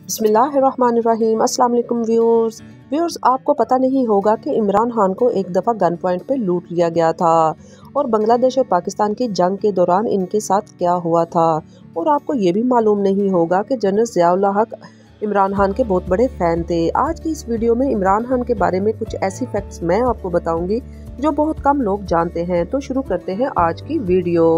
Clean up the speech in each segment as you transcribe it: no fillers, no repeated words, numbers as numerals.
बिस्मिल्लाहिर्रहमानिर्रहीम। अस्सलाम वालेकुम व्यूअर्स, आपको पता नहीं होगा कि इमरान खान को एक दफ़ा गन पॉइंट पे लूट लिया गया था और बांग्लादेश और पाकिस्तान की जंग के दौरान इनके साथ क्या हुआ था। और आपको ये भी मालूम नहीं होगा कि जनरल ज़िया-उल हक इमरान खान के बहुत बड़े फ़ैन थे। आज की इस वीडियो में इमरान खान के बारे में कुछ ऐसी फैक्ट्स मैं आपको बताऊंगी जो बहुत कम लोग जानते हैं। तो शुरू करते हैं आज की वीडियो।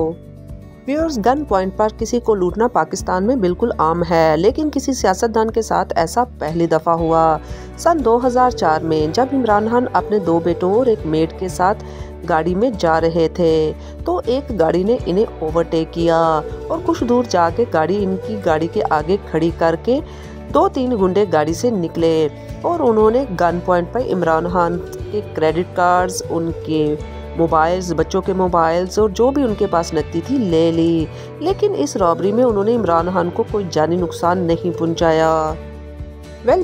व्यूअर्स, गन पॉइंट पर किसी को लूटना पाकिस्तान में बिल्कुल आम है, लेकिन किसी सियासतदान के साथ ऐसा पहली दफ़ा हुआ। सन 2004 में जब इमरान खान अपने दो बेटों और एक मेड के साथ गाड़ी में जा रहे थे तो एक गाड़ी ने इन्हें ओवरटेक किया और कुछ दूर जाके गाड़ी इनकी गाड़ी के आगे खड़ी करके 2-3 गुंडे गाड़ी से निकले और उन्होंने गन पॉइंट पर इमरान खान के क्रेडिट कार्ड्स, उनके मोबाइल्स, बच्चों के मोबाइल्स और जो भी उनके पास नकदी थी ले ली। लेकिन इस रॉबरी में उन्होंने इमरान खान को कोई जानी नुकसान नहीं पहुंचाया।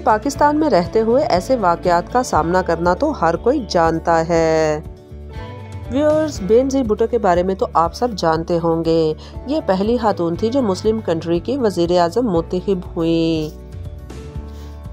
पाकिस्तान में रहते हुए ऐसे वाकयात का सामना करना तो हर कोई जानता है। व्यूअर्स, बेनज़ीर भुट्टो के बारे में तो आप सब जानते होंगे। ये पहली खातून थी जो मुस्लिम कंट्री की वज़ीर आज़म मुंतखब हुई,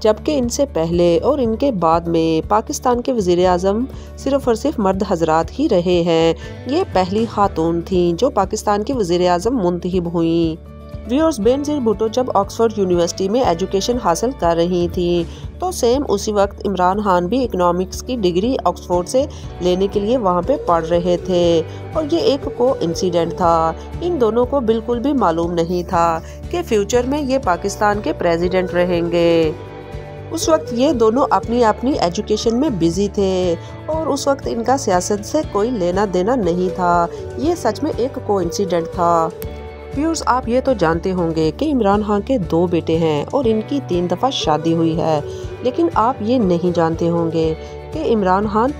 जबकि इनसे पहले और इनके बाद में पाकिस्तान के वज़ीर आज़म सिर्फ और सिर्फ मर्द हजरात ही रहे हैं। ये पहली खातून थी जो पाकिस्तान की वज़ीर आज़म मुंतखब हुई। व्यूअर्स, बेनज़ीर भुट्टो जब ऑक्सफोर्ड यूनिवर्सिटी में एजुकेशन हासिल कर रही थी तो सेम उसी वक्त इमरान खान भी इकोनॉमिक्स की डिग्री ऑक्सफोर्ड से लेने के लिए वहाँ पे पढ़ रहे थे और ये एक कोइंसिडेंट था। इन दोनों को बिल्कुल भी मालूम नहीं था कि फ्यूचर में ये पाकिस्तान के प्रेसिडेंट रहेंगे। उस वक्त ये दोनों अपनी अपनी एजुकेशन में बिजी थे और उस वक्त इनका सियासत से कोई लेना देना नहीं था। ये सच में एक कोइंसिडेंट था। व्यूअर्स, आप ये तो जानते होंगे कि इमरान खान के 2 बेटे हैं और इनकी 3 दफ़ा शादी हुई है, लेकिन आप ये नहीं जानते होंगे कि इमरान खान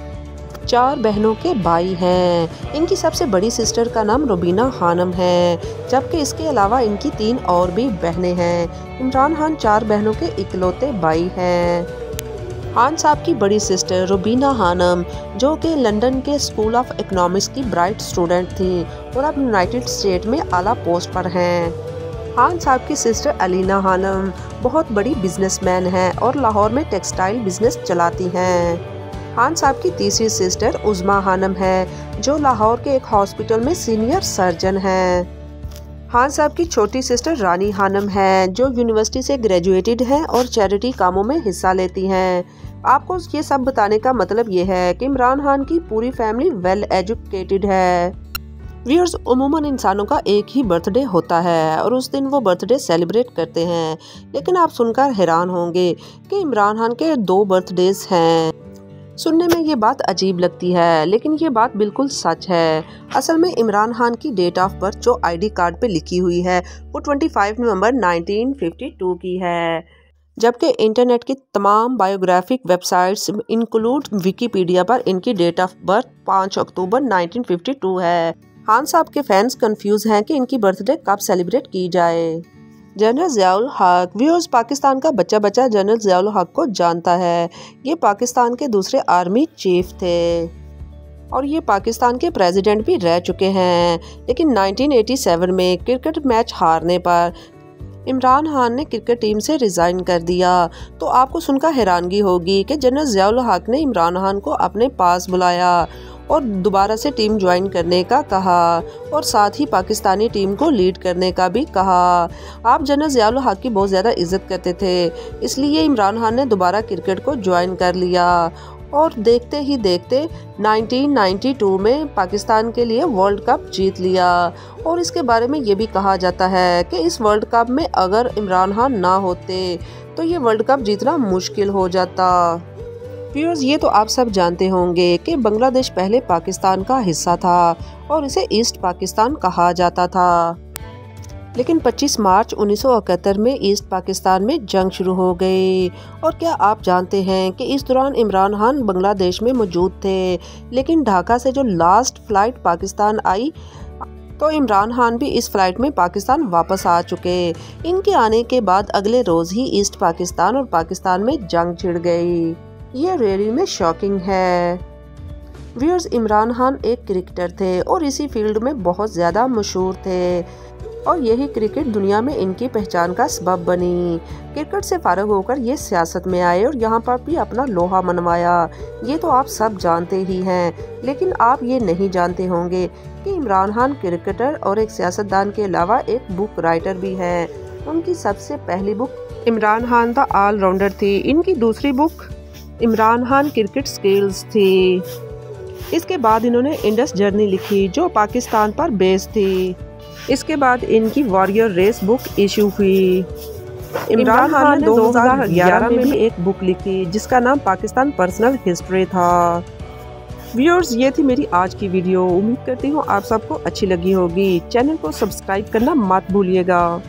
4 बहनों के भाई हैं। इनकी सबसे बड़ी सिस्टर का नाम रुबीना खानम है, जबकि इसके अलावा इनकी 3 और भी बहनें हैं। इमरान खान 4 बहनों के इकलौते भाई हैं। खान साहब की बड़ी सिस्टर रुबीना खानम, जो कि लंदन के स्कूल ऑफ इकोनॉमिक्स की ब्राइट स्टूडेंट थी और अब यूनाइटेड स्टेट में आला पोस्ट पर हैं। खान साहब की सिस्टर अलीना खानम बहुत बड़ी बिजनेसमैन हैं और लाहौर में टेक्सटाइल बिजनेस चलाती हैं। खान साहब की तीसरी सिस्टर उज़मा खानम है, जो लाहौर के एक हॉस्पिटल में सीनियर सर्जन हैं। खान साहब की छोटी सिस्टर रानी खानम है, जो यूनिवर्सिटी से ग्रेजुएटेड हैं और चैरिटी कामों में हिस्सा लेती हैं। आपको ये सब बताने का मतलब ये है कि इमरान खान की पूरी फैमिली वेल एजुकेटेड है। व्यूअर्स, उमूमन इंसानों का एक ही बर्थडे होता है और उस दिन वो बर्थडे सेलिब्रेट करते हैं, लेकिन आप सुनकर हैरान होंगे कि इमरान खान के 2 बर्थडेज हैं। सुनने में ये बात अजीब लगती है, लेकिन ये बात बिल्कुल सच है। असल में इमरान खान की डेट ऑफ बर्थ जो आईडी कार्ड पे लिखी हुई है वो 25 नवंबर 1952 की है, जबकि इंटरनेट की तमाम बायोग्राफिक वेबसाइट्स इंक्लूड विकिपीडिया पर इनकी डेट ऑफ बर्थ 5 अक्टूबर 1952 है। खान साहब के फैंस कंफ्यूज हैं कि इनकी बर्थडे कब सेलिब्रेट की जाए। जनरल ज़िया-उल हक, व्यूअर्स, पाकिस्तान का बच्चा बच्चा जनरल ज़िया-उल हक को जानता है। ये पाकिस्तान के दूसरे आर्मी चीफ थे और ये पाकिस्तान के प्रेसिडेंट भी रह चुके हैं, लेकिन 1987 में क्रिकेट मैच हारने पर इमरान खान ने क्रिकेट टीम से रिज़ाइन कर दिया। तो आपको सुनकर हैरानगी होगी कि जनरल ज़िया-उल हक ने इमरान खान को अपने पास बुलाया और दोबारा से टीम ज्वाइन करने का कहा और साथ ही पाकिस्तानी टीम को लीड करने का भी कहा। आप जनरल ज़िया-उल हक की बहुत ज़्यादा इज्जत करते थे, इसलिए इमरान खान ने दोबारा क्रिकेट को ज्वाइन कर लिया और देखते ही देखते 1992 में पाकिस्तान के लिए वर्ल्ड कप जीत लिया। और इसके बारे में ये भी कहा जाता है कि इस वर्ल्ड कप में अगर इमरान खान ना होते तो ये वर्ल्ड कप जीतना मुश्किल हो जाता। व्यूअर्स, ये तो आप सब जानते होंगे कि बांग्लादेश पहले पाकिस्तान का हिस्सा था और इसे ईस्ट पाकिस्तान कहा जाता था, लेकिन 25 मार्च 1971 में ईस्ट पाकिस्तान में जंग शुरू हो गई। और क्या आप जानते हैं कि इस दौरान इमरान खान बांग्लादेश में मौजूद थे, लेकिन ढाका से जो लास्ट फ्लाइट पाकिस्तान आई तो इमरान खान भी इस फ्लाइट में पाकिस्तान वापस आ चुके। इनके आने के बाद अगले रोज़ ही ईस्ट पाकिस्तान और पाकिस्तान में जंग छिड़ गई। ये रियली में शॉकिंग है। व्यूअर्स, इमरान खान एक क्रिकेटर थे और इसी फील्ड में बहुत ज़्यादा मशहूर थे। और यही क्रिकेट दुनिया में इनकी पहचान का सबब बनी। क्रिकेट से फारग होकर ये सियासत में आए और यहाँ पर भी अपना लोहा मनवाया। ये तो आप सब जानते ही हैं, लेकिन आप ये नहीं जानते होंगे कि इमरान खान क्रिकेटर और एक सियासतदान के अलावा एक बुक राइटर भी हैं। उनकी सबसे पहली book Imran Khan the allrounder थी। इनकी दूसरी book Imran Khan cricket skills थी। इसके बाद इन्होंने इंडस जर्नी लिखी जो पाकिस्तान पर बेस्ड थी। इसके बाद इनकी वॉरियर रेस बुक इशू हुई। इमरान खान ने 2011 में भी एक बुक लिखी जिसका नाम पाकिस्तान पर्सनल हिस्ट्री था। व्यूअर्स, ये थी मेरी आज की वीडियो। उम्मीद करती हूँ आप सबको अच्छी लगी होगी। चैनल को सब्सक्राइब करना मत भूलिएगा।